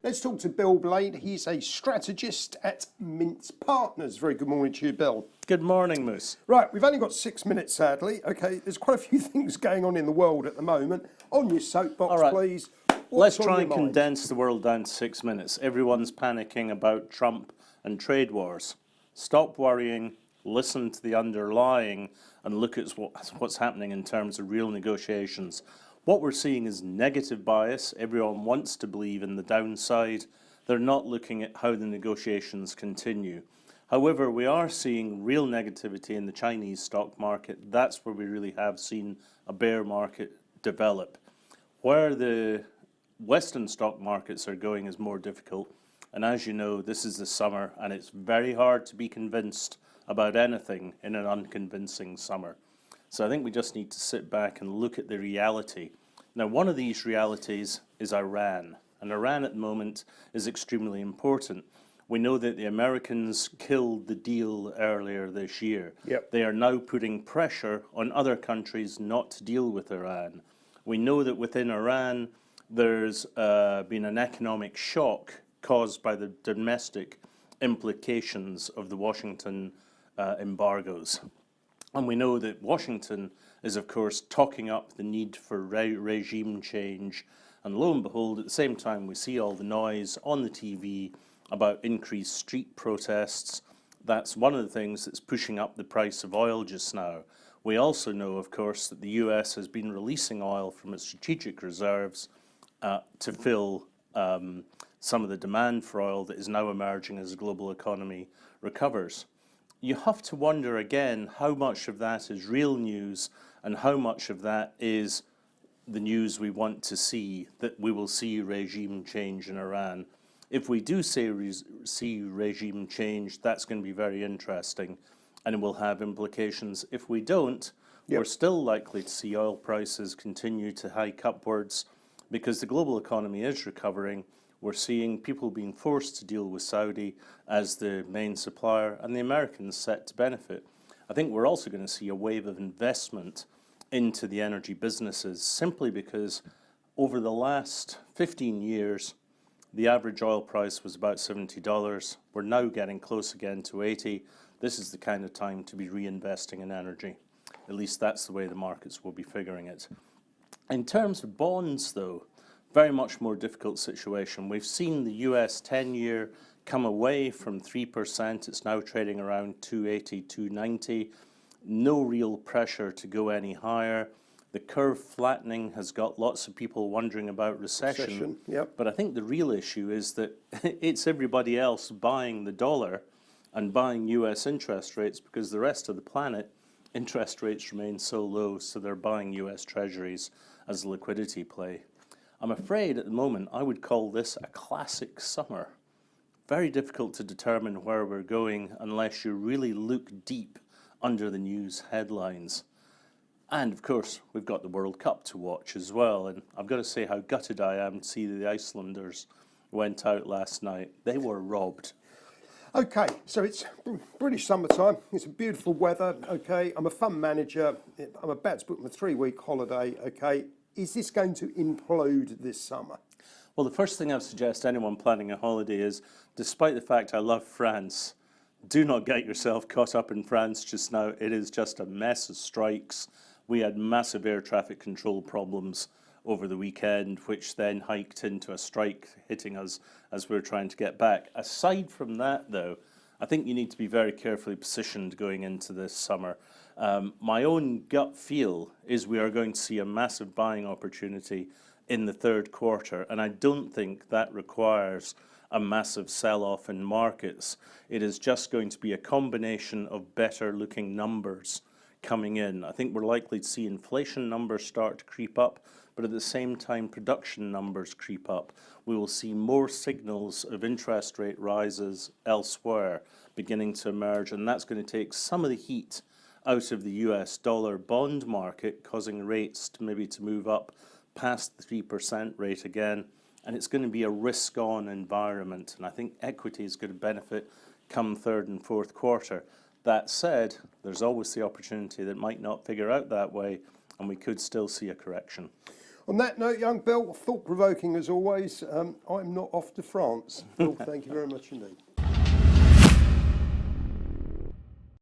Let's talk to Bill Blain. He's a strategist at Mint Partners. Very good morning to you, Bill. Good morning, Moose. Right, we've only got 6 minutes, sadly. Okay, there's quite a few things going on in the world at the moment. On your soapbox, All right. please. Let's try and condense the world down to 6 minutes. Everyone's panicking about Trump and trade wars. Stop worrying, listen to the underlying, and look at what's happening in terms of real negotiations. What we're seeing is negative bias. Everyone wants to believe in the downside. They're not looking at how the negotiations continue. However, we are seeing real negativity in the Chinese stock market. That's where we really have seen a bear market develop. Where the Western stock markets are going is more difficult. And as you know, this is the summer, and it's very hard to be convinced about anything in an unconvincing summer. So I think we just need to sit back and look at the reality. Now, one of these realities is Iran. And Iran at the moment is extremely important. We know that the Americans killed the deal earlier this year. Yep. They are now putting pressure on other countries not to deal with Iran. We know that within Iran, there's been an economic shock caused by the domestic implications of the Washington embargoes. And we know that Washington is, of course, talking up the need for regime change. And lo and behold, at the same time, we see all the noise on the TV about increased street protests. That's one of the things that's pushing up the price of oil just now. We also know, of course, that the US has been releasing oil from its strategic reserves to fill some of the demand for oil that is now emerging as the global economy recovers. You have to wonder again how much of that is real news and how much of that is the news we want to see, that we will see regime change in Iran. If we do see regime change, that's going to be very interesting and it will have implications. If we don't, we're still likely to see oil prices continue to hike upwards because the global economy is recovering. We're seeing people being forced to deal with Saudi as the main supplier and the Americans set to benefit. I think we're also going to see a wave of investment into the energy businesses simply because over the last 15 years, the average oil price was about $70. We're now getting close again to 80. This is the kind of time to be reinvesting in energy. At least that's the way the markets will be figuring it. In terms of bonds, though, very much more difficult situation. We've seen the US 10-year come away from 3%. It's now trading around 280, 290. No real pressure to go any higher. The curve flattening has got lots of people wondering about recession. Yep. But I think the real issue is that it's everybody else buying the dollar and buying US interest rates because the rest of the planet, interest rates remain so low, so they're buying US treasuries as a liquidity play. I'm afraid at the moment I would call this a classic summer. Very difficult to determine where we're going unless you really look deep under the news headlines. And of course, we've got the World Cup to watch as well. And I've got to say how gutted I am to see the Icelanders went out last night. They were robbed. Okay, so it's British summertime. It's beautiful weather. Okay, I'm a fund manager. I'm about to book my 3-week holiday. Okay, is this going to implode this summer? Well, the first thing I would suggest anyone planning a holiday is, despite the fact I love France, do not get yourself caught up in France just now. It is just a mess of strikes. We had massive air traffic control problems over the weekend, which then hiked into a strike hitting us as we were trying to get back. Aside from that, though, I think you need to be very carefully positioned going into this summer. My own gut feel is we are going to see a massive buying opportunity in the third quarter, and I don't think that requires a massive sell-off in markets. It is just going to be a combination of better looking numbers coming in. I think we're likely to see inflation numbers start to creep up, but at the same time production numbers creep up. We will see more signals of interest rate rises elsewhere beginning to emerge, and that's going to take some of the heat out of the US dollar bond market, causing rates to maybe to move up past the 3% rate again. And it's going to be a risk-on environment, and I think equity is going to benefit come third and fourth quarter. That said, there's always the opportunity that might not figure out that way, and we could still see a correction. On that note, young Bill, thought-provoking as always. I'm not off to France. Bill, thank you very much indeed.